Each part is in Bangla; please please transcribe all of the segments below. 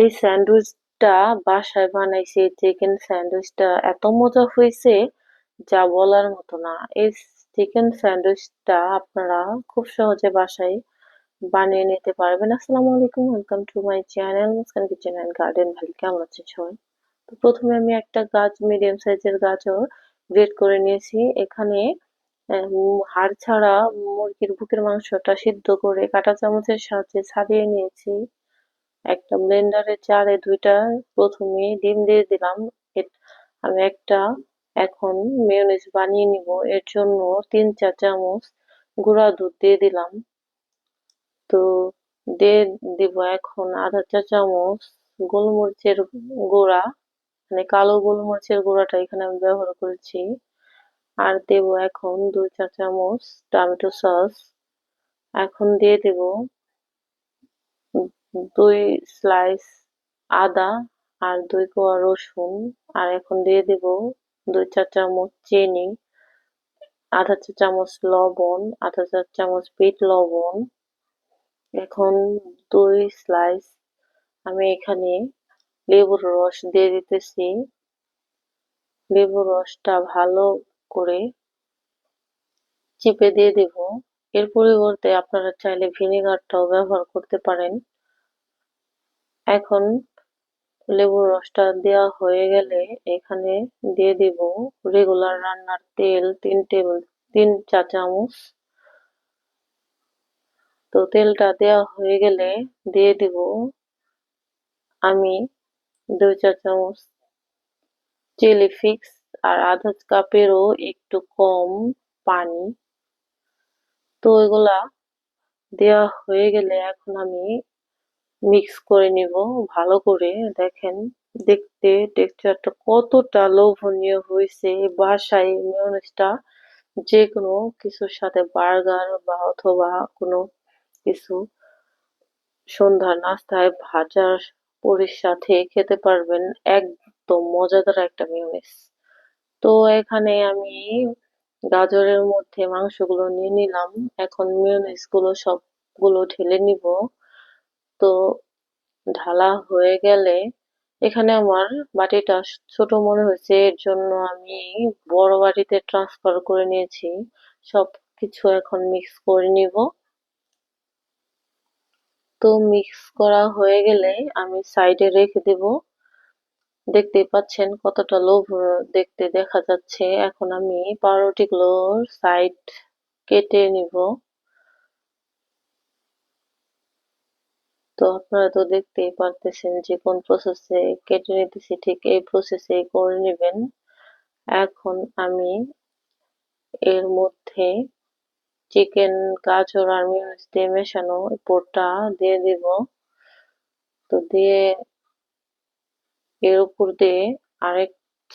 এই স্যান্ডউইচটা বাসায় বানাইছি। চিকেন স্যান্ডউইচটা এত মজা হয়েছে যা বলার মতো না। এই চিকেন স্যান্ডউইচটা আপনারা খুব সহজে বাসায় বানিয়ে নিতে পারবেন। আসসালামু আলাইকুম, welcome to my channel Muskan kitchen and garden. ভাই, কেমন আছেন সবাই? তো প্রথমে আমি একটা মিডিয়াম সাইজের গাজর গ্রেট করে নিয়েছি। এখানে হাড় ছাড়া মুরগির বুকের মাংসটা সিদ্ধ করে কাঁটা চামচের সাহায্যে ছাড়িয়ে নিয়েছি। একটা ব্লেন্ডারের জারে প্রথমে ডিম দিয়ে দিলাম। আমি এখন মেয়োনিজ বানিয়ে নিব। এর জন্য 3-4 চামচ গুঁড়া দুধ দিয়ে দিলাম। তো দিয়ে দিব এখন আধা চা চামচ গোলমরিচের গুঁড়া, মানে কালো গোলমরিচের গুঁড়াটা এখানে আমি ব্যবহার করেছি। আর দেব এখন 2-4 চামচ টমেটো সস। এখন দিয়ে দেব 2 স্লাইস আদা আর 2 কোয়া রসুন। আর এখন দিয়ে দিব 2-4 চামচ চিনি, আধা চা চামচ লবণ, আধা চা চামচ বিট লবণ। এখন 2 স্লাইস আমি এখানে লেবুর রস দিয়ে দিতেছি। লেবুর রসটা ভালো করে চিপে দিয়ে দিব। এর পরিবর্তে আপনারা চাইলে ভিনেগারটাও ব্যবহার করতে পারেন। এখন লেবুর রসটা দেওয়া হয়ে গেলে এখানে দিয়ে দিব রেগুলার রান্নার তেল 3 চা চামচ। তো তেলটা দেওয়া হয়ে গেলে দিয়ে দিব আমি 2 চা চামচ চিলি ফ্লেক্স আর আধা কাপেরও একটু কম পানি। তো এগুলা দেওয়া হয়ে গেলে এখন আমি মিক্স করে নিব ভালো করে। দেখেন, দেখতে টেক্সচারটা কতটা লোভনীয় হয়েছে। বাসায় মেয়োনিজটা যে কোনো কিছুর সাথে, বার্গার বা অথবা কোনো কিছু সন্ধ্যার নাস্তায় ভাজার পুরির সাথে খেতে পারবেন। একদম মজাদার একটা মেয়োনিজ। তো এখানে আমি গাজরের মধ্যে মাংসগুলো নিয়ে নিলাম। এখন মেয়োনিজ গুলো সবগুলো ঢেলে নিব। তো ঢালা হয়ে গেলে এখানে আমার বাটিটা ছোট মনে হয়েছে, এর জন্য আমি বড় বাটিতে ট্রান্সফার করে নিয়েছি। সবকিছু এখন মিক্স করে নিব। তো মিক্স করা হয়ে গেলে আমি সাইডে রেখে দেব। দেখতেই পাচ্ছেন কতটা দেখতে দেখা যাচ্ছে। এখন আমি পাউরুটিগুলোর সাইড কেটে নিব। তো আপনারা তো দেখতেই পারতেছেন যে কোন প্রসেসে কেটে নিতেছি, ঠিক এই প্রসেসে করে নেবেন। এখন আমি এর মধ্যে চিকেন, গাজর আর মিউনিস দিয়ে মেশানো পুরটা দিয়ে দিব। তো দিয়ে এর উপর দিয়ে আরেক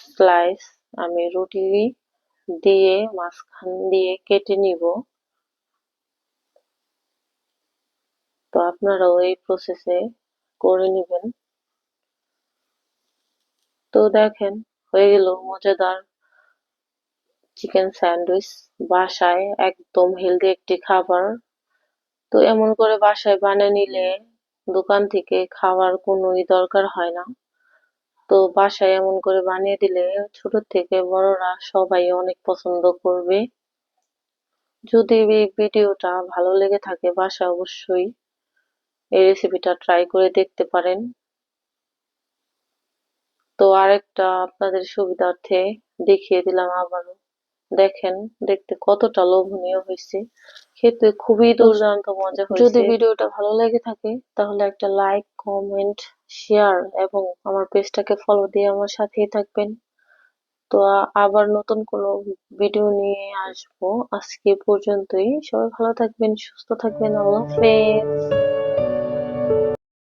স্লাইস আমি রুটি দিয়ে মাঝখান দিয়ে কেটে নিব। তো আপনারাও এই প্রসেসে করে নিবেন। তো দেখেন, হয়ে গেল মজাদার চিকেন স্যান্ডউইচ। বাসায় একদম হেলদি একটি খাবার। তো এমন করে বাসায় বানিয়ে নিলে দোকান থেকে খাওয়ার কোনোই দরকার হয় না। তো বাসায় এমন করে বানিয়ে দিলে ছোট থেকে বড়রা সবাই অনেক পছন্দ করবে। যদি এই ভিডিওটা ভালো লেগে থাকে, বাসায় অবশ্যই এই রেসিপিটা ট্রাই করে দেখতে পারেন। তো আরেকটা আপনাদের সুবিধার্থে দেখিয়ে দিলাম আবারও। দেখেন, দেখতে কতটা লোভনীয় হয়েছে, খেতে খুবই দুর্দান্ত মজা হয়েছে। যদি ভিডিওটা ভালো লেগে থাকে তাহলে একটা লাইক, কমেন্ট, শেয়ার এবং আমার পেজটাকে ফলো দিয়ে আমার সাথেই থাকবেন। তো আবার নতুন কোনো ভিডিও নিয়ে আসবো। আজকে পর্যন্তই। সবাই ভালো থাকবেন, সুস্থ থাকবেন। আল্লাহ হাফেজ।